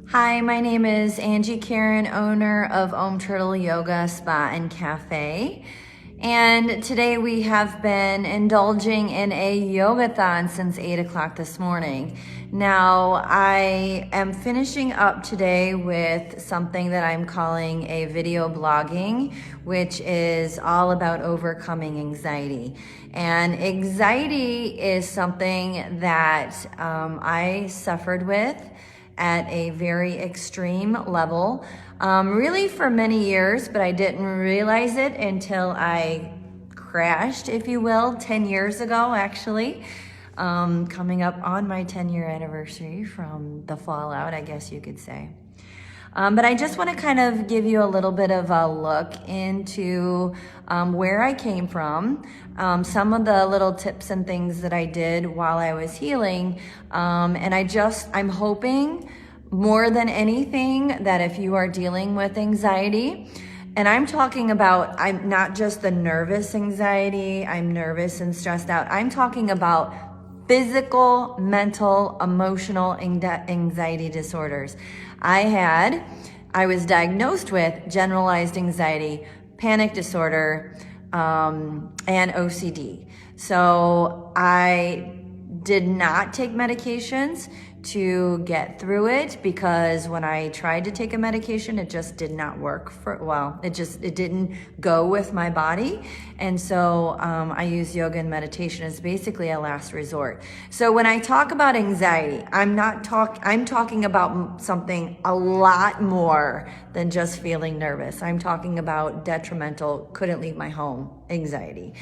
Hi, my name is Angie Karen, owner of OmTurtle Yoga Spa and Cafe. And today we have been indulging in a yogathon since 8 o'clock this morning. Now, I am finishing up today with something that I'm calling a video blogging, which is all about overcoming anxiety. And anxiety is something that I suffered with at a very extreme level, really for many years, but I didn't realize it until I crashed, if you will, 10 years ago, actually. Coming up on my 10-year anniversary from the fallout, I guess you could say. But I just want to kind of give you a little bit of a look into where I came from, some of the little tips and things that I did while I was healing. And I'm hoping more than anything that if you are dealing with anxiety, and I'm not just the nervous anxiety, I'm nervous and stressed out. I'm talking about physical, mental, emotional anxiety disorders. I was diagnosed with generalized anxiety, panic disorder, and OCD. So I did not take medications to get through it, because when I tried to take a medication, it just did not work it didn't go with my body. And so I use yoga and meditation as basically a last resort. So when I talk about anxiety, I'm talking about something a lot more than just feeling nervous. I'm talking about detrimental, couldn't leave my home anxiety.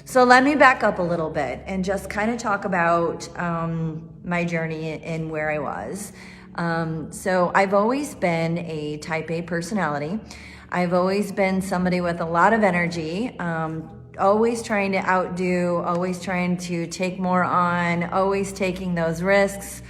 So let me back up a little bit and just kind of talk about my journey and where I was. So I've always been a type A personality. I've always been somebody with a lot of energy, always trying to outdo, always trying to take more on, always taking those risks,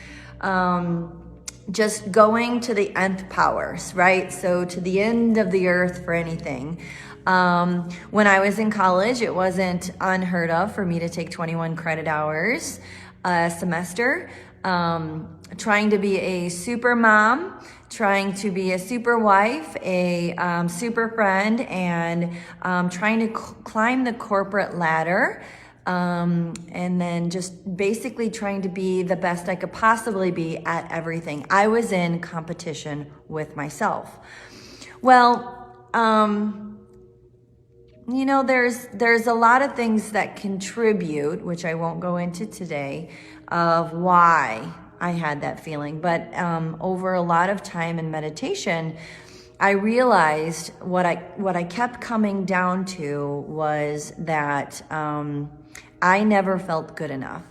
just going to the nth powers, right? So to the end of the earth for anything. When I was in college, it wasn't unheard of for me to take 21 credit hours a semester, trying to be a super mom, trying to be a super wife, a super friend, and trying to climb the corporate ladder, and then just basically trying to be the best I could possibly be at everything. I was in competition with myself. Well, there's a lot of things that contribute, which I won't go into today, of why I had that feeling. But over a lot of time in meditation, I realized what I kept coming down to was that I never felt good enough.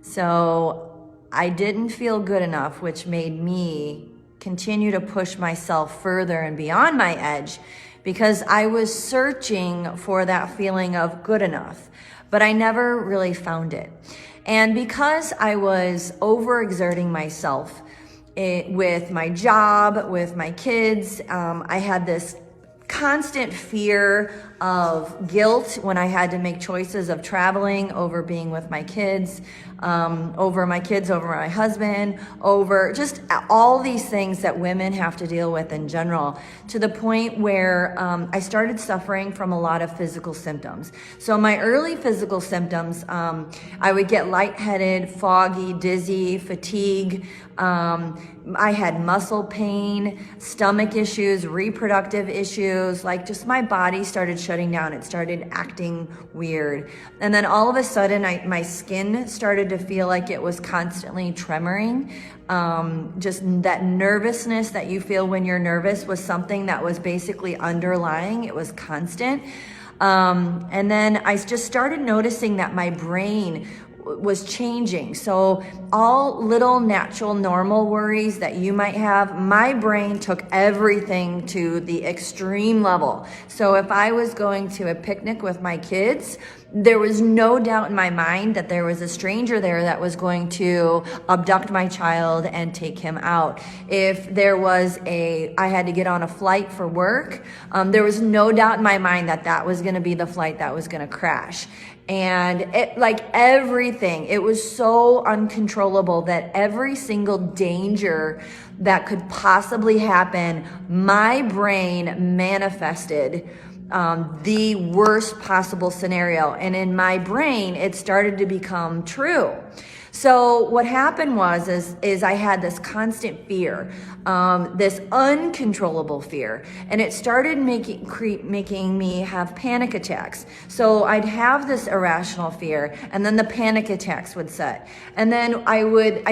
So I didn't feel good enough, which made me continue to push myself further and beyond my edge, because I was searching for that feeling of good enough, but I never really found it. And because I was overexerting myself with my job, with my kids, I had this constant fear of guilt when I had to make choices of traveling over being with my kids, over my husband, over just all these things that women have to deal with in general, to the point where I started suffering from a lot of physical symptoms. So my early physical symptoms, I would get lightheaded, foggy, dizzy, fatigue. I had muscle pain, stomach issues, reproductive issues, like just my body started shutting down. It started acting weird. And then all of a sudden, my skin started to feel like it was constantly tremoring. Just that nervousness that you feel when you're nervous was something that was basically underlying. It was constant. And then I just started noticing that my brain was changing. So all little natural normal worries that you might have, my brain took everything to the extreme level. So if I was going to a picnic with my kids, There was no doubt in my mind that there was a stranger there that was going to abduct my child and take him out. If there was I had to get on a flight for work, there was no doubt in my mind that that was going to be the flight that was going to crash. And everything, it was so uncontrollable that every single danger that could possibly happen, my brain manifested the worst possible scenario. And in my brain, it started to become true. So what happened is I had this constant fear, this uncontrollable fear, and it started making me have panic attacks. So I'd have this irrational fear, and then the panic attacks would set. And then I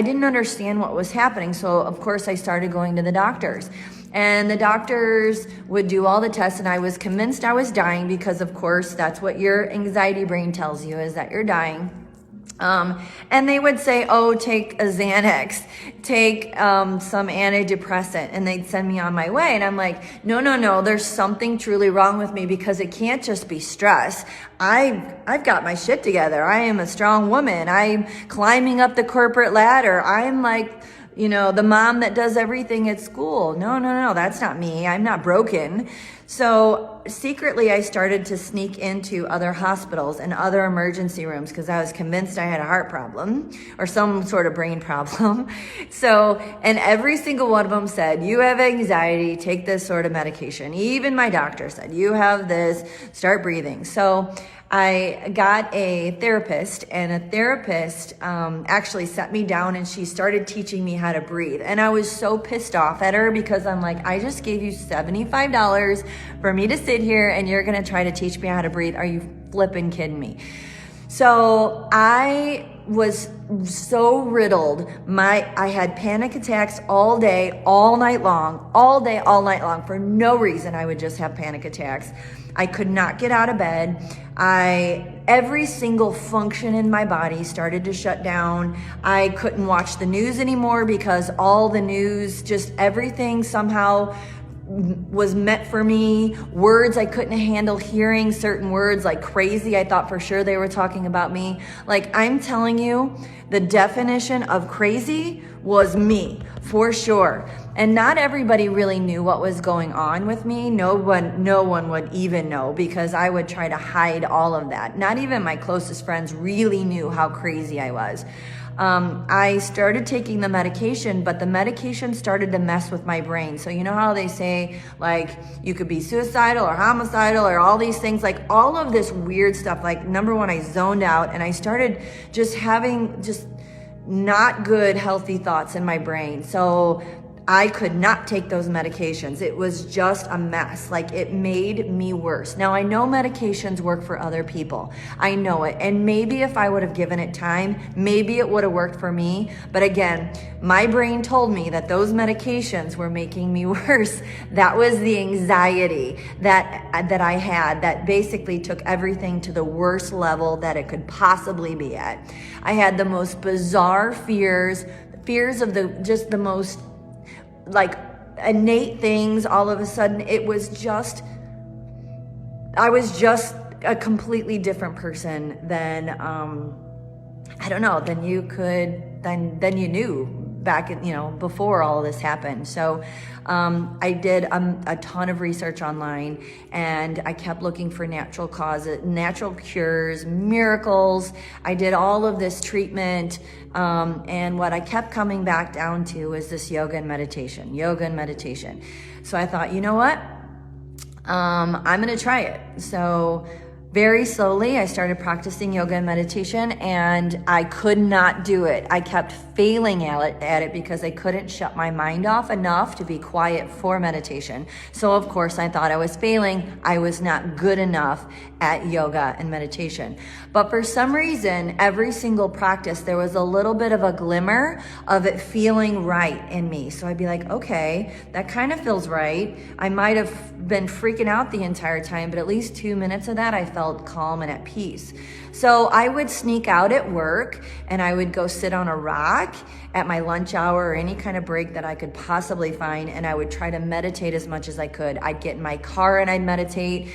didn't understand what was happening. So of course I started going to the doctors. And the doctors would do all the tests, and I was convinced I was dying because, of course, that's what your anxiety brain tells you, is that you're dying. And they would say, oh, take a Xanax, take some antidepressant, and they'd send me on my way. And I'm like, no, there's something truly wrong with me, because it can't just be stress. I've got my shit together. I am a strong woman. I'm climbing up the corporate ladder. I'm like, the mom that does everything at school. No, that's not me. I'm not broken. So secretly, I started to sneak into other hospitals and other emergency rooms because I was convinced I had a heart problem or some sort of brain problem. And every single one of them said, you have anxiety, take this sort of medication. Even my doctor said, you have this, start breathing. So I got a therapist, and a therapist actually sat me down, and she started teaching me how to breathe. And I was so pissed off at her because I'm like, I just gave you $75 for me to sit here, and you're going to try to teach me how to breathe. Are you flipping kidding me? So I was so riddled. I had panic attacks all day, all night long, all day, all night long. For no reason, I would just have panic attacks. I could not get out of bed. Every single function in my body started to shut down. I couldn't watch the news anymore because all the news, just everything somehow was meant for me. Words I couldn't handle, hearing certain words like crazy. I thought for sure they were talking about me. Like, I'm telling you, the definition of crazy was me, for sure. And not everybody really knew what was going on with me. No one would even know, because I would try to hide all of that. Not even my closest friends really knew how crazy I was. I started taking the medication, but the medication started to mess with my brain. So you know how they say, like, you could be suicidal or homicidal or all these things, like all of this weird stuff. Like, number one, I zoned out, and I started just having not good, healthy thoughts in my brain. So I could not take those medications. It was just a mess. Like, it made me worse. Now, I know medications work for other people. I know it. And maybe if I would have given it time, maybe it would have worked for me. But again, my brain told me that those medications were making me worse. That was the anxiety that I had, that basically took everything to the worst level that it could possibly be at. I had the most bizarre fears of the most like innate things. All of a sudden, I was just a completely different person than than you knew back in, before all of this happened. So I did a ton of research online, and I kept looking for natural causes, natural cures, miracles. I did all of this treatment, and what I kept coming back down to is this yoga and meditation. So I thought, you know what? I'm going to try it. So very slowly, I started practicing yoga and meditation, and I could not do it. I kept failing at it because I couldn't shut my mind off enough to be quiet for meditation. So of course, I thought I was failing. I was not good enough at yoga and meditation. But for some reason, every single practice, there was a little bit of a glimmer of it feeling right in me. So I'd be like, okay, that kind of feels right. I might have been freaking out the entire time, but at least 2 minutes of that, I felt calm and at peace. So I would sneak out at work and I would go sit on a rock at my lunch hour or any kind of break that I could possibly find, and I would try to meditate as much as I could. I'd get in my car and I'd meditate.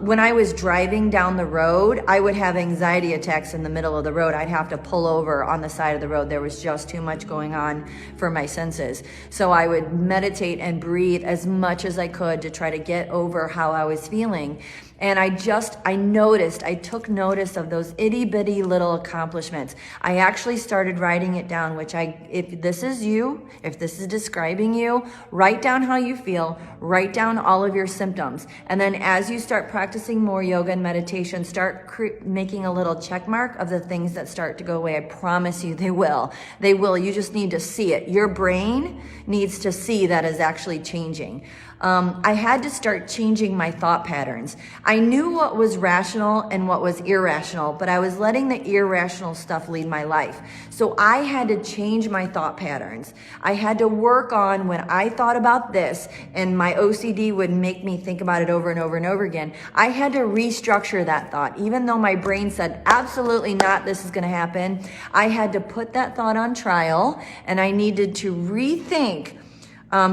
When I was driving down the road, I would have anxiety attacks in the middle of the road. I'd have to pull over on the side of the road. There was just too much going on for my senses. So I would meditate and breathe as much as I could to try to get over how I was feeling. And I took notice of those itty bitty little accomplishments. I actually started writing it down, if this is you, if this is describing you, write down how you feel, write down all of your symptoms. And then as you start practicing more yoga and meditation, start making a little check mark of the things that start to go away. I promise you they will. They will. You just need to see it. Your brain needs to see that is actually changing. I had to start changing my thought patterns. I knew what was rational and what was irrational, but I was letting the irrational stuff lead my life. So I had to change my thought patterns. I had to work on when I thought about this and my OCD would make me think about it over and over and over again. I had to restructure that thought. Even though my brain said, absolutely not, this is going to happen, I had to put that thought on trial and I needed to rethink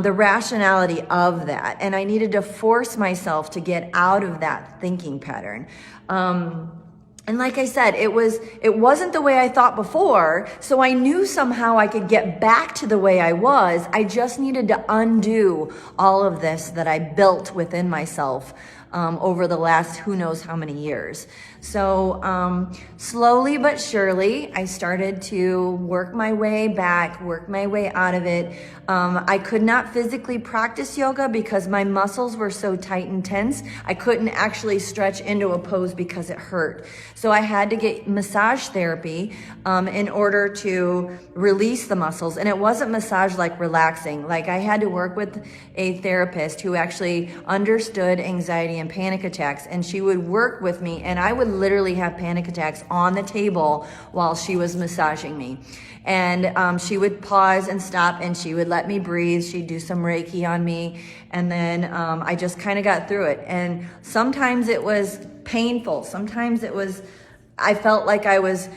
the rationality of that. And I needed to force myself to get out of that thinking pattern. And like I said, it wasn't the way I thought before, so I knew somehow I could get back to the way I was. I just needed to undo all of this that I built within myself over the last who knows how many years. So slowly but surely, I started to work my way back, work my way out of it. I could not physically practice yoga because my muscles were so tight and tense. I couldn't actually stretch into a pose because it hurt. So I had to get massage therapy in order to release the muscles. And it wasn't massage like relaxing. Like I had to work with a therapist who actually understood anxiety and panic attacks. And she would work with me and I would literally have panic attacks on the table while she was massaging me. And she would pause and stop and she would let me breathe. She'd do some Reiki on me. And then I just kind of got through it. And sometimes it was painful. Sometimes I felt like I was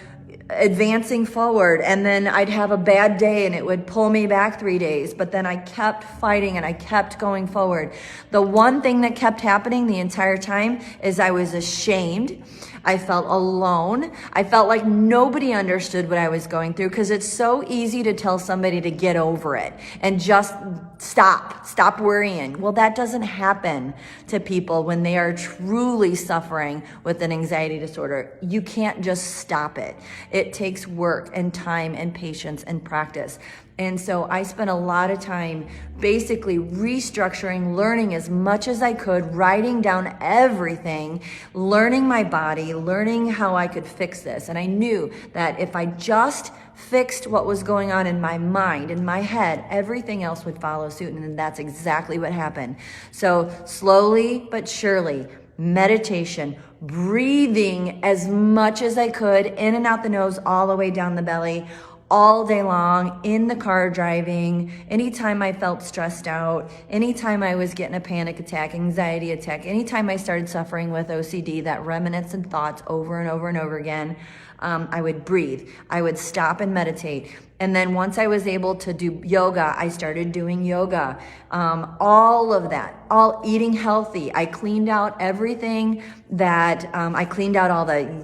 advancing forward, and then I'd have a bad day and it would pull me back 3 days, but then I kept fighting and I kept going forward. The one thing that kept happening the entire time is I was ashamed. I felt alone. I felt like nobody understood what I was going through because it's so easy to tell somebody to get over it and just stop worrying. Well, that doesn't happen to people when they are truly suffering with an anxiety disorder. You can't just stop it. It takes work and time and patience and practice. And so I spent a lot of time basically restructuring, learning as much as I could, writing down everything, learning my body, learning how I could fix this. And I knew that if I just fixed what was going on in my mind, in my head, everything else would follow suit. And that's exactly what happened. So slowly but surely, meditation, breathing as much as I could, in and out the nose, all the way down the belly, all day long, in the car driving, anytime I felt stressed out, anytime I was getting a panic attack, anxiety attack, anytime I started suffering with OCD, that remnants and thoughts over and over and over again, I would breathe. I would stop and meditate. And then once I was able to do yoga, I started doing yoga. All of that, all eating healthy. I cleaned out everything that, I cleaned out all the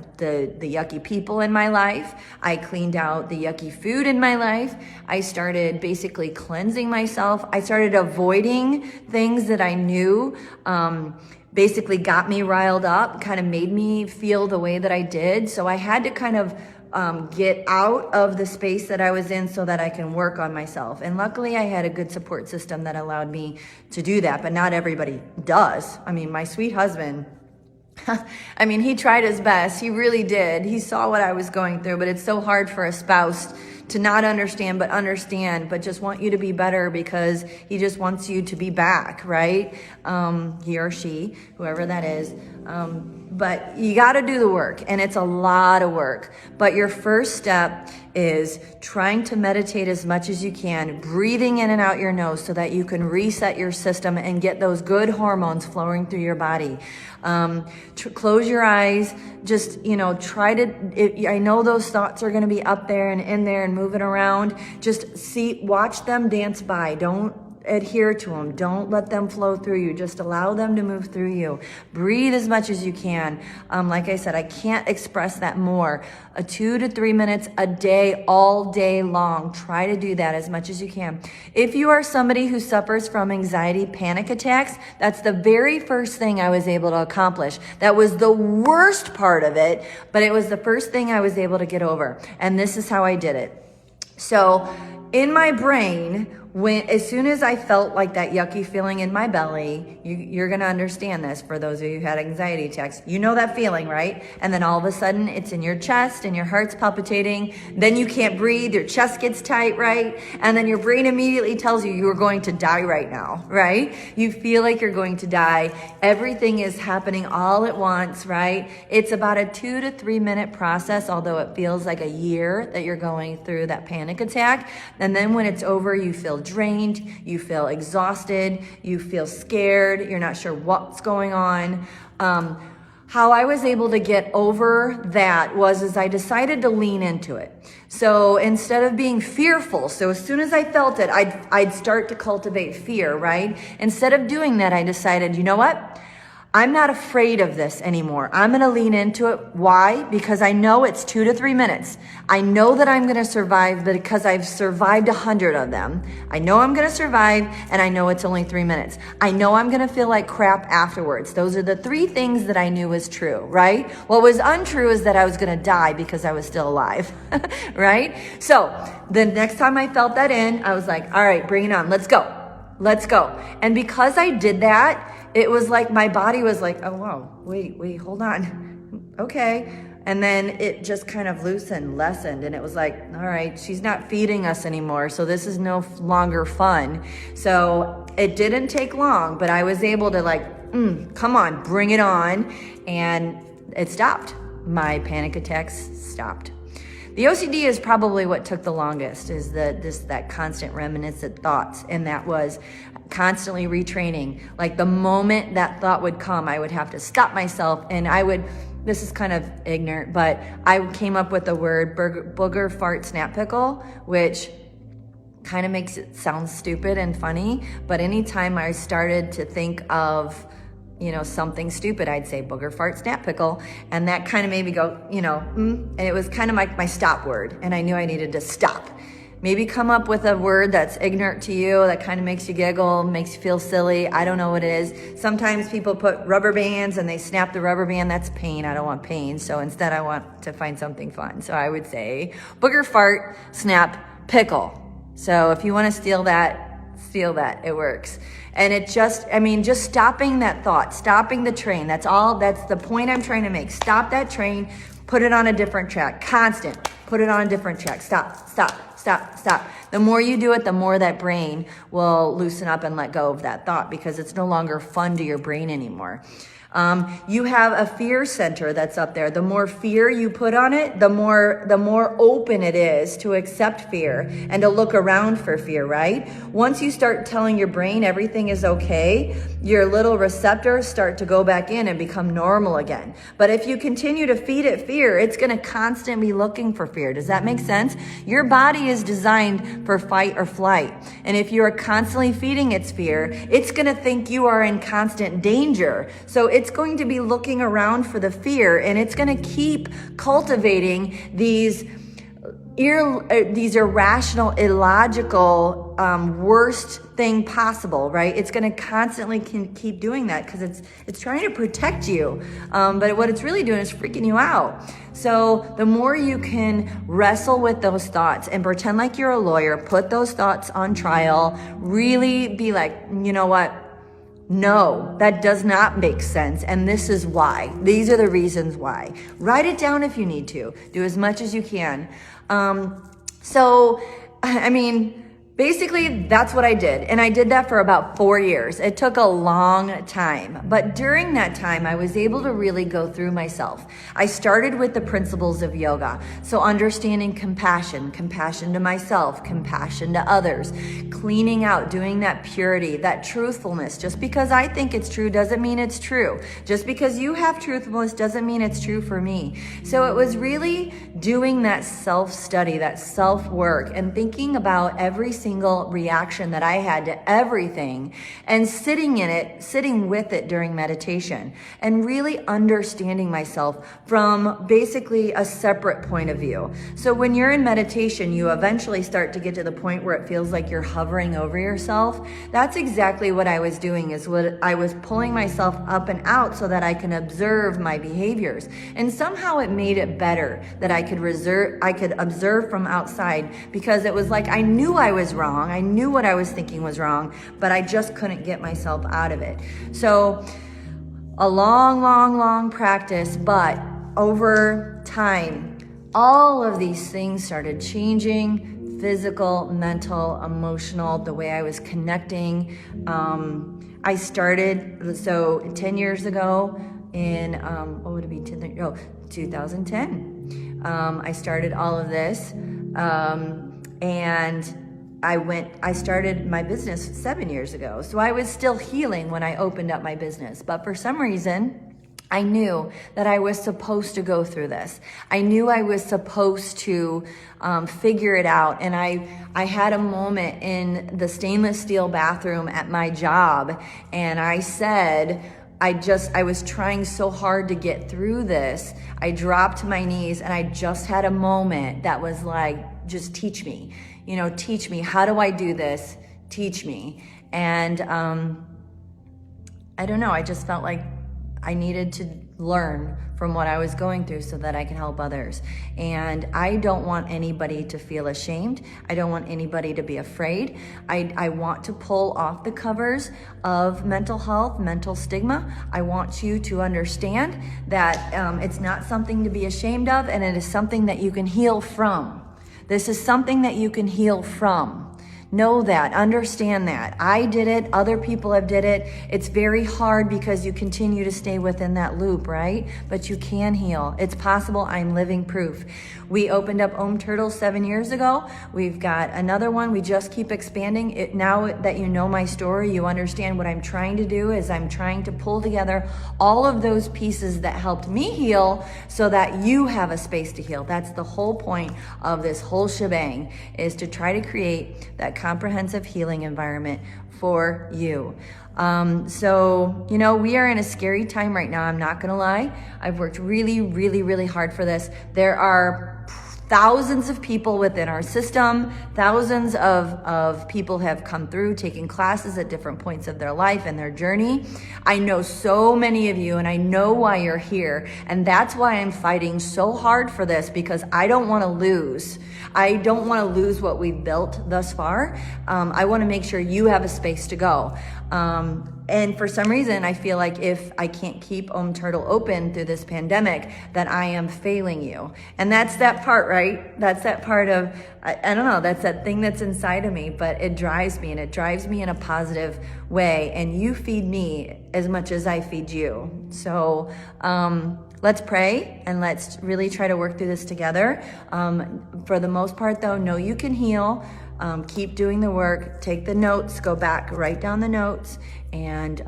yucky people in my life. I cleaned out the yucky food in my life. I started basically cleansing myself. I started avoiding things that I knew, basically got me riled up, kind of made me feel the way that I did. So I had to kind of get out of the space that I was in so that I can work on myself. And luckily I had a good support system that allowed me to do that, but not everybody does. I mean, my sweet husband, I mean, he tried his best. He really did. He saw what I was going through, but it's so hard for a spouse to not understand, but just want you to be better because he just wants you to be back, right? He or she, whoever that is. but you got to do the work, and it's a lot of work. But your first step is trying to meditate as much as you can, breathing in and out your nose so that you can reset your system and get those good hormones flowing through your body. Close your eyes. Just, try to, I know those thoughts are going to be up there and in there and moving around. Just watch them dance by. Don't adhere to them. Don't let them flow through you. Just allow them to move through you. Breathe as much as you can. Like I said, I can't express that more. 2 to 3 minutes a day, all day long. Try to do that as much as you can. If you are somebody who suffers from anxiety, panic attacks, that's the very first thing I was able to accomplish. That was the worst part of it, but it was the first thing I was able to get over. And this is how I did it. So in my brain, as soon as I felt like that yucky feeling in my belly, you're going to understand this for those of you who had anxiety attacks. You know that feeling, right? And then all of a sudden it's in your chest and your heart's palpitating. Then you can't breathe. Your chest gets tight, right? And then your brain immediately tells you you're going to die right now, right? You feel like you're going to die. Everything is happening all at once, right? It's about a 2 to 3 minute process, although it feels like a year that you're going through that panic attack. And then when it's over, you feel drained, you feel exhausted, you feel scared, you're not sure what's going on. How I was able to get over that was I decided to lean into it. So instead of being fearful, so as soon as I felt it, I'd start to cultivate fear, right? Instead of doing that, I decided, you know what? I'm not afraid of this anymore. I'm going to lean into it. Why? Because I know it's 2 to 3 minutes. I know that I'm going to survive because I've survived 100 of them. I know I'm going to survive, and I know it's only 3 minutes. I know I'm going to feel like crap afterwards. Those are the 3 things that I knew was true, right? What was untrue is that I was going to die because I was still alive, right? So the next time I felt that I was like, all right, bring it on. Let's go. Let's go. And because I did that, it was like my body was like, oh, whoa, wait, hold on. Okay. And then it just kind of lessened. And it was like, all right, she's not feeding us anymore. So this is no longer fun. So it didn't take long, but I was able to come on, bring it on. And it stopped. My panic attacks stopped. The OCD is probably what took the longest, is that constant reminiscent thoughts. And that was constantly retraining. Like the moment that thought would come, I would have to stop myself, and this is kind of ignorant, but I came up with the word booger, fart, snap, pickle, which kind of makes it sound stupid and funny. But anytime I started to think of something stupid, I'd say booger, fart, snap, pickle. And that kind of made me go, and it was kind of like my stop word. And I knew I needed to stop. Maybe come up with a word that's ignorant to you, that kind of makes you giggle, makes you feel silly. I don't know what it is. Sometimes people put rubber bands and they snap the rubber band. That's pain. I don't want pain. So instead I want to find something fun. So I would say booger, fart, snap, pickle. So if you want to steal that, it works. And it just stopping that thought, stopping the train. That's the point I'm trying to make. Stop that train, put it on a different track. Constant, put it on a different track. Stop. The more you do it, the more that brain will loosen up and let go of that thought, because it's no longer fun to your brain anymore. You have a fear center that's up there. The more fear you put on it, the more open it is to accept fear and to look around for fear, right? Once you start telling your brain everything is okay, your little receptors start to go back in and become normal again. But if you continue to feed it fear, it's going to constantly be looking for fear. Does that make sense? Your body is designed for fight or flight. And if you are constantly feeding its fear, it's going to think you are in constant danger. So it's going to be looking around for the fear, and it's going to keep cultivating these irrational, illogical, worst thing possible, right? It's going to constantly keep doing that because it's trying to protect you. But what it's really doing is freaking you out. So the more you can wrestle with those thoughts and pretend like you're a lawyer, put those thoughts on trial, really be like, you know what? No, that does not make sense. And this is why. These are the reasons why. Write it down if you need to. Do as much as you can. basically, that's what I did. And I did that for about 4 years. It took a long time. But during that time, I was able to really go through myself. I started with the principles of yoga. So understanding compassion, compassion to myself, compassion to others, cleaning out, doing that purity, that truthfulness. Just because I think it's true doesn't mean it's true. Just because you have truthfulness doesn't mean it's true for me. So it was really doing that self-study, that self-work, and thinking about every single reaction that I had to everything and sitting in it, sitting with it during meditation and really understanding myself from basically a separate point of view. So when you're in meditation, you eventually start to get to the point where it feels like you're hovering over yourself. That's exactly what I was doing, is what I was pulling myself up and out so that I can observe my behaviors. And somehow it made it better that I could observe from outside, because it was like I knew I was wrong. I knew what I was thinking was wrong, but I just couldn't get myself out of it. So a long practice, but over time, all of these things started changing: physical, mental, emotional, the way I was connecting. I started, so 10 years ago in, 2010. I started all of this, and I started my business 7 years ago. So I was still healing when I opened up my business. But for some reason, I knew that I was supposed to go through this. I knew I was supposed to figure it out. And I had a moment in the stainless steel bathroom at my job, and I said, I was trying so hard to get through this. I dropped to my knees and I just had a moment that was like, just teach me, teach me. How do I do this? Teach me. And I don't know, I just felt like I needed to learn from what I was going through so that I can help others. And I don't want anybody to feel ashamed. I don't want anybody to be afraid. I want to pull off the covers of mental health, mental stigma. I want you to understand that it's not something to be ashamed of, and it is something that you can heal from. This is something that you can heal from. Know that, understand that. I did it, other people have did it. It's very hard because you continue to stay within that loop, right? But you can heal. It's possible. I'm living proof. We opened up OmTurtle 7 years ago. We've got another one. We just keep expanding it. Now that you know my story, you understand what I'm trying to do is I'm trying to pull together all of those pieces that helped me heal so that you have a space to heal. That's the whole point of this whole shebang, is to try to create that comprehensive healing environment for you. So, we are in a scary time right now. I'm not going to lie. I've worked really hard for this. There are thousands of people within our system. Thousands of people have come through taking classes at different points of their life and their journey. I know so many of you, and I know why you're here. And that's why I'm fighting so hard for this, because I don't want to lose. I don't want to lose what we've built thus far. I want to make sure you have a space to go. And for some reason, I feel like if I can't keep OmTurtle open through this pandemic, that I am failing you. And that's that part, right? That's that part of, I don't know, that's that thing that's inside of me, but it drives me, and it drives me in a positive way. And you feed me as much as I feed you. So, let's pray and let's really try to work through this together. For the most part though, know you can heal. Keep doing the work, take the notes, go back, write down the notes, and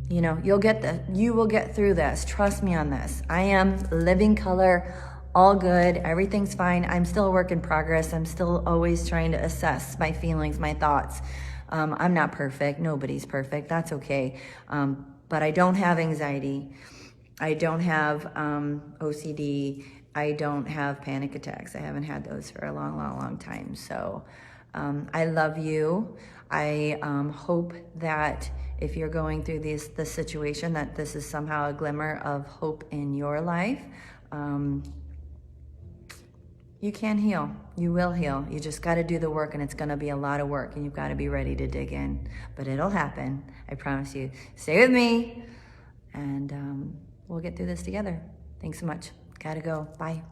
you will get through this. Trust me on this. I am living color, all good, everything's fine. I'm still a work in progress. I'm still always trying to assess my feelings, my thoughts. I'm not perfect. Nobody's perfect. That's okay. But I don't have anxiety. I don't have OCD. I don't have panic attacks. I haven't had those for a long time. So I love you. I hope that if you're going through this situation, that this is somehow a glimmer of hope in your life. You can heal. You will heal. You just got to do the work, and it's going to be a lot of work, and you've got to be ready to dig in. But it'll happen. I promise you. Stay with me, and we'll get through this together. Thanks so much. Gotta go. Bye.